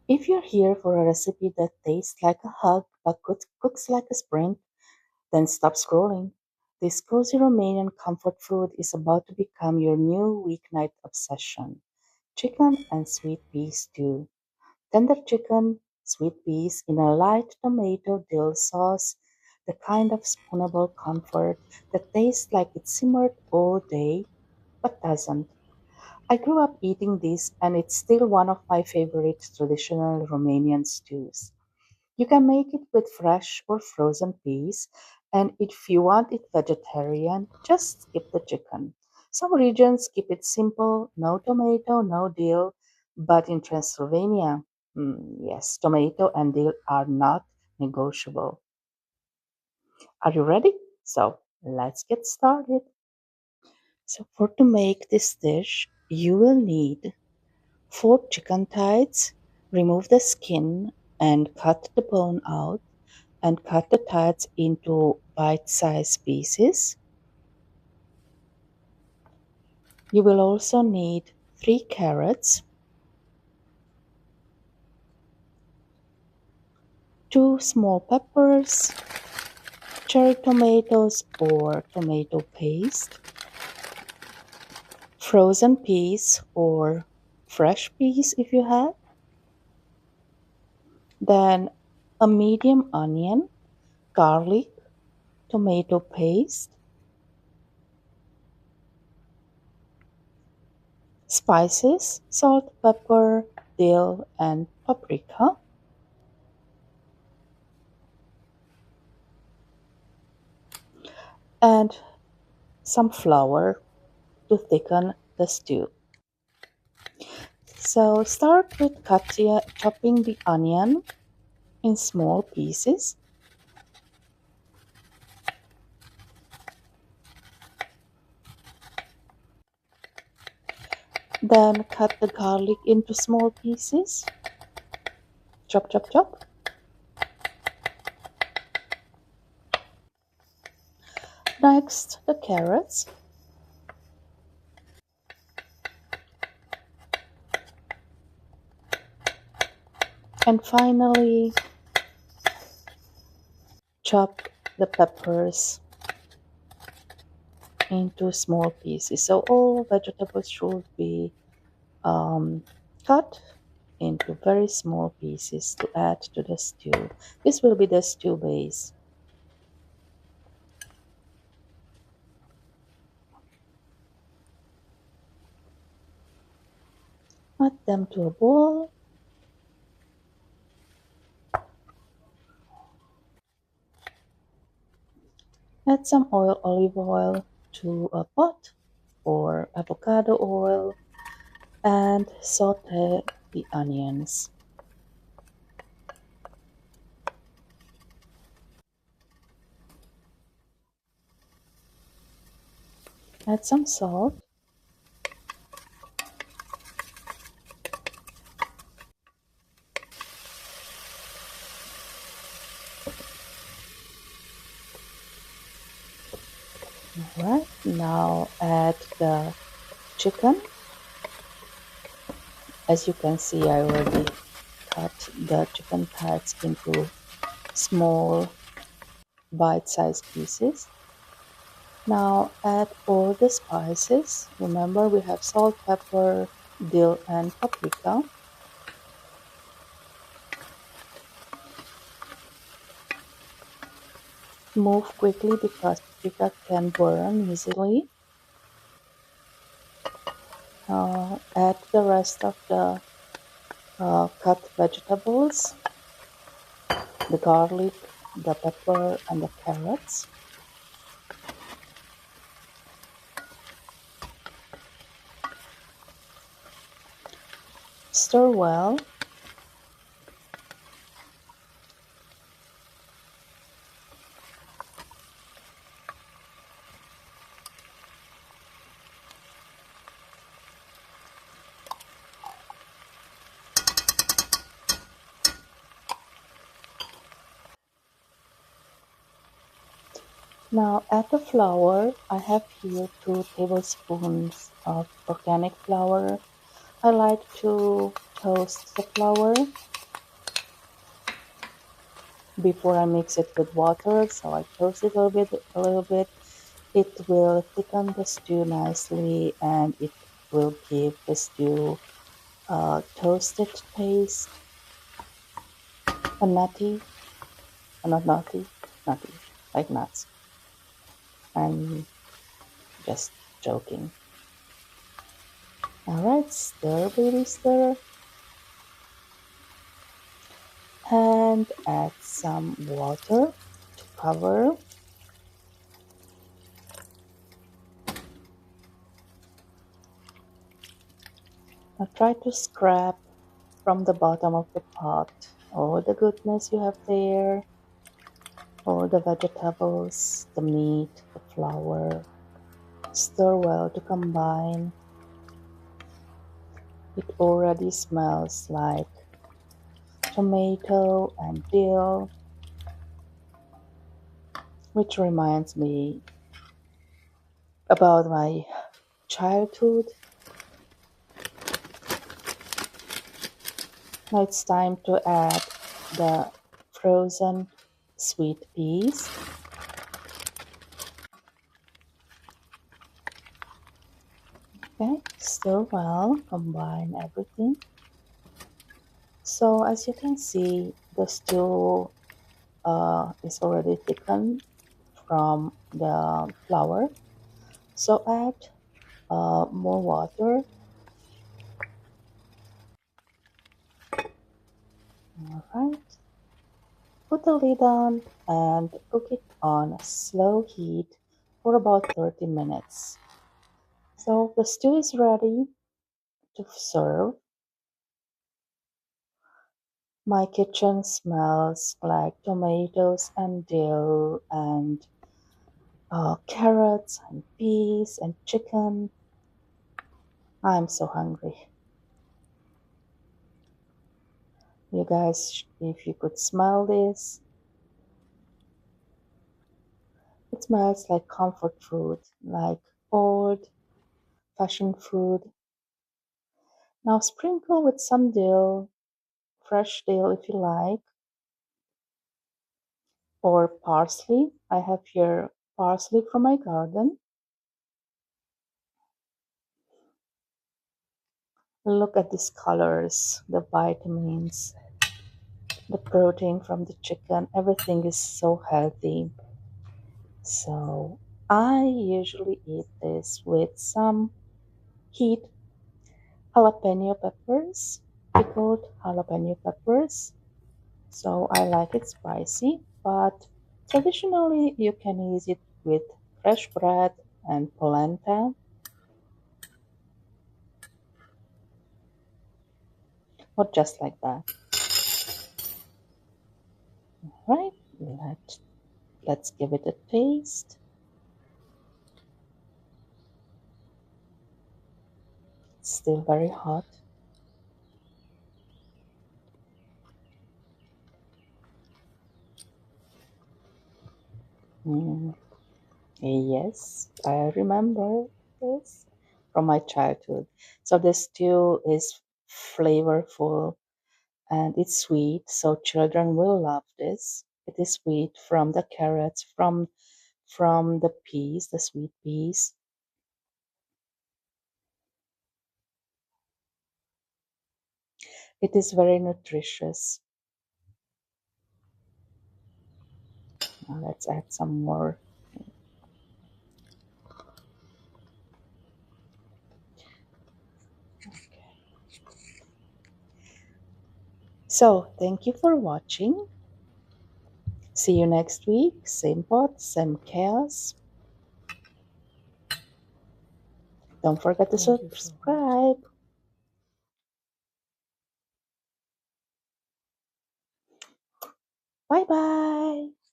If you're here for a recipe that tastes like a hug but cooks like a sprint, then stop scrolling. This cozy Romanian comfort food is about to become your new weeknight obsession. Chicken and sweet pea stew. Tender chicken, sweet peas in a light tomato dill sauce, the kind of spoonable comfort that tastes like it's simmered all day but doesn't. I grew up eating this and it's still one of my favorite traditional Romanian stews. You can make it with fresh or frozen peas, and if you want it vegetarian, just skip the chicken. Some regions keep it simple, no tomato, no dill, but in Transylvania, yes, tomato and dill are not negotiable. Are you ready? So let's get started. So for to make this dish, you will need 4 chicken thighs. Remove the skin and cut the bone out and cut the thighs into bite-sized pieces. You will also need 3 carrots, 2 small peppers, cherry tomatoes or tomato paste, frozen peas or fresh peas if you have, then a medium onion, garlic, tomato paste, spices, salt, pepper, dill, and paprika, and some flour to thicken the stew. So start with chopping the onion in small pieces. Then cut the garlic into small pieces. Chop, chop, chop. Next, the carrots. And finally, chop the peppers into small pieces. So all vegetables should be um, cut into very small pieces to add to the stew. This will be the stew base. Add them to a bowl. Add some olive oil to a pot or avocado oil and saute the onions. Add some salt. Alright, now add the chicken. As you can see, I already cut the chicken thighs into small bite-sized pieces. Now add all the spices. Remember, we have salt, pepper, dill, and paprika. Move quickly because paprika can burn easily. Add the rest of the cut vegetables, the garlic, the pepper, and the carrots. Stir well. Now add the flour. I have here 2 tablespoons of organic flour. I like to toast the flour before I mix it with water. So I toast it a little bit. It will thicken the stew nicely and it will give the stew a toasted taste, a nutty, not nutty, nutty, like nuts. I'm just joking. All right, stir, baby, stir, and add some water to cover. Now try to scrape from the bottom of the pot all the goodness you have there, all the vegetables, the meat, the flour. Stir well to combine. It already smells like tomato and dill, which reminds me about my childhood. Now it's time to add the frozen sweet peas. Okay, stir well, combine everything. So as you can see, the stew is already thickened from the flour. So add more water. All right. Put the lid on and cook it on slow heat for about 30 minutes. So the stew is ready to serve. My kitchen smells like tomatoes and dill and carrots and peas and chicken. I'm so hungry. You guys, if you could smell this, it smells like comfort food, like old fashioned food. Now sprinkle with some dill, fresh dill if you like, or parsley. I have here parsley from my garden. Look at these colors, the vitamins, the protein from the chicken. Everything is so healthy. So I usually eat this with some heat jalapeno peppers, pickled jalapeno peppers. So I like it spicy, but traditionally you can use it with fresh bread and polenta, or just like that. Right? Let's give it a taste. It's still very hot. Mm, yes, I remember this from my childhood. So the stew is flavorful and it's sweet, so children will love this. It is sweet from the carrots, from the peas, the sweet peas. It is very nutritious. Now let's add some more. Okay. So thank you for watching. See you next week. Same pot, same chaos. Don't forget to Thank you so much. subscribe. Bye bye.